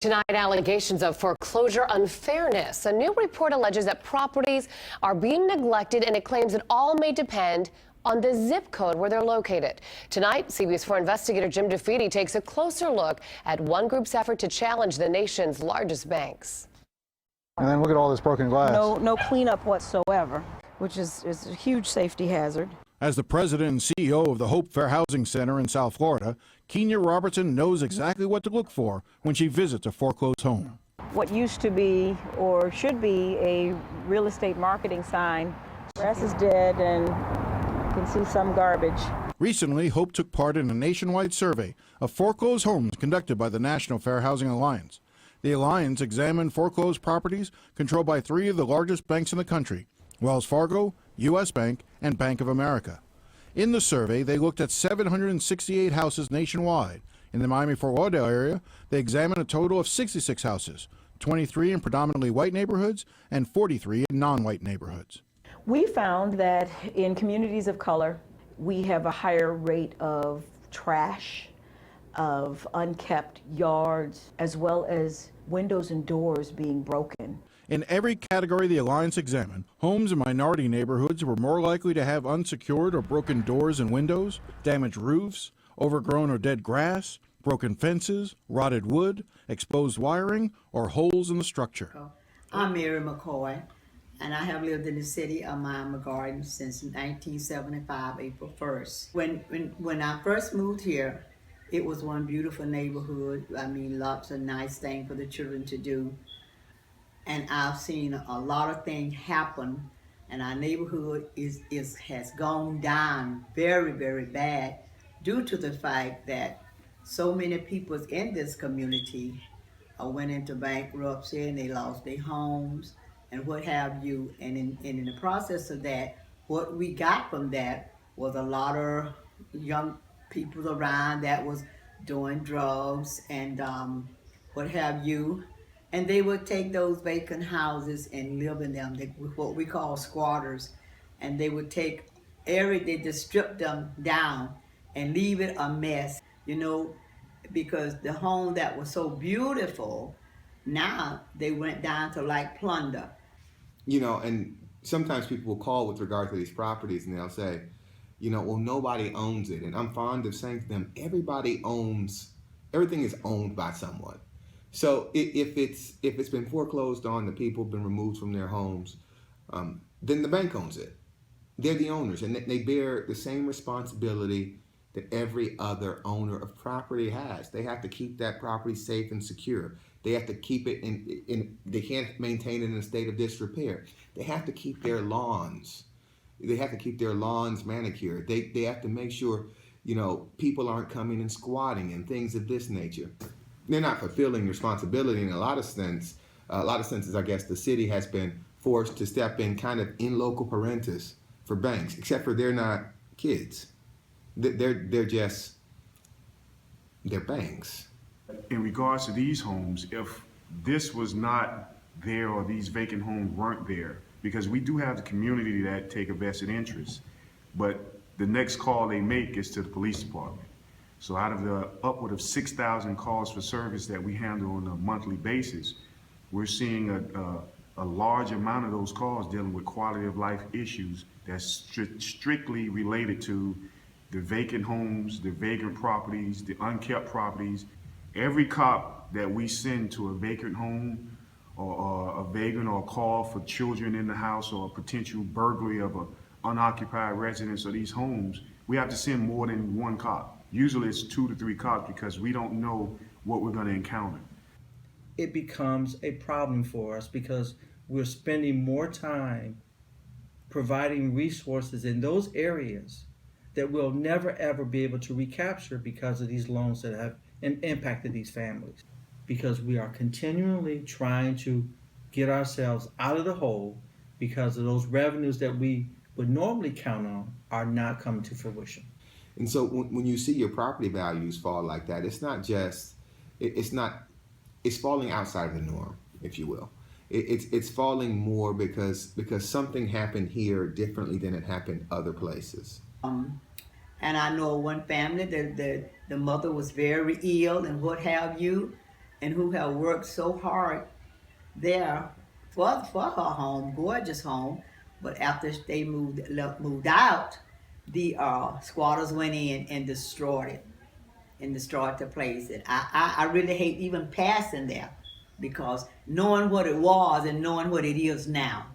Tonight, allegations of foreclosure unfairness. A new report alleges that properties are being neglected, and it claims it all may depend on the zip code where they're located. Tonight, CBS 4 investigator Jim DeFede takes a closer look at one group's effort to challenge the nation's largest banks. And then look at all this broken glass. No cleanup whatsoever, which is a huge safety hazard. As the president and CEO of the Hope Fair Housing Center in South Florida, Kenya Robertson knows exactly what to look for when she visits a foreclosed home. What used to be or should be a real estate marketing sign, grass is dead and you can see some garbage. Recently, Hope took part in a nationwide survey of foreclosed homes conducted by the National Fair Housing Alliance. The Alliance examined foreclosed properties controlled by three of the largest banks in the country: Wells Fargo, U.S. Bank, and Bank of America. In the survey, they looked at 768 houses nationwide. In the Miami-Fort Lauderdale area, they examined a total of 66 houses, 23 in predominantly white neighborhoods and 43 in non-white neighborhoods. We found that in communities of color, we have a higher rate of trash, of unkept yards, as well as windows and doors being broken. In every category the Alliance examined, homes in minority neighborhoods were more likely to have unsecured or broken doors and windows, damaged roofs, overgrown or dead grass, broken fences, rotted wood, exposed wiring, or holes in the structure. I'm Mary McCoy, and I have lived in the city of Miami Gardens since 1975, April 1st. When I first moved here, it was one beautiful neighborhood. I mean, lots of nice things for the children to do. And I've seen a lot of things happen, and our neighborhood has gone down very, very bad due to the fact that so many people in this community went into bankruptcy and they lost their homes and what have you. And in the process of that, what we got from that was a lot of young people around that was doing drugs and what have you. And they would take those vacant houses and live in them, what we call squatters. And they would they just strip them down and leave it a mess, because the home that was so beautiful, now they went down to like plunder. And sometimes people will call with regard to these properties and they'll say, well, nobody owns it. And I'm fond of saying to them, everything is owned by someone. So if it's been foreclosed on, the people have been removed from their homes, then the bank owns it. They're the owners, and they bear the same responsibility that every other owner of property has. They have to keep that property safe and secure. They have to keep it they can't maintain it in a state of disrepair. They have to keep their lawns. They have to keep their lawns manicured. They have to make sure, people aren't coming and squatting and things of this nature. They're not fulfilling responsibility in a lot of senses. I guess the city has been forced to step in kind of in loco parentis for banks, except for they're not kids. They're banks. In regards to these homes, if this was not there or these vacant homes weren't there, because we do have the community that take a vested interest, but the next call they make is to the police department. So out of the upward of 6,000 calls for service that we handle on a monthly basis, we're seeing a large amount of those calls dealing with quality of life issues that's strictly related to the vacant homes, the vacant properties, the unkept properties. Every cop that we send to a vacant home or a vagrant or a call for children in the house or a potential burglary of an unoccupied residence of these homes, we have to send more than one cop. Usually it's 2 to 3 cops because we don't know what we're going to encounter. It becomes a problem for us because we're spending more time providing resources in those areas that we'll never ever be able to recapture because of these loans that have impacted these families. Because we are continually trying to get ourselves out of the hole because of those revenues that we would normally count on are not coming to fruition. And so when you see your property values fall like that, it's falling outside of the norm, if you will. It's falling more because something happened here differently than it happened other places. And I know one family that the mother was very ill and what have you, and who have worked so hard there for her home, gorgeous home. But after they moved out, the squatters went in and destroyed it, and destroyed the place. And I really hate even passing there, because knowing what it was and knowing what it is now,